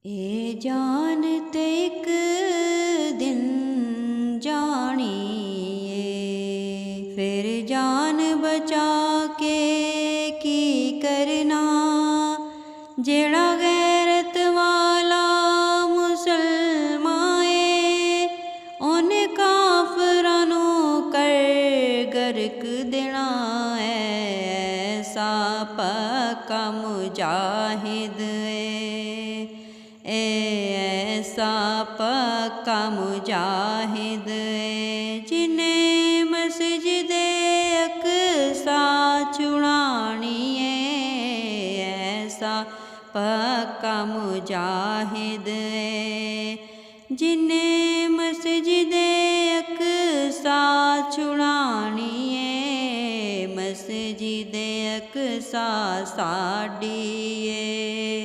ए जान ते एक दिन जानी फिर जान बचा के की करना। जेड़ा गैरत वाला मुसलमाए ओने काफरां नूं कर गर्क देना है। ऐसा पक्का मुजाहिद ऐसा पक्का मुजाहिद जिन्हें मस्जिदे अक़सा छुड़ानी है। ऐसा पक्का मुजाहिद जिन्हें मस्जिदे अक़सा छुड़ानी है। मस्जिदे अक़सा साडी है।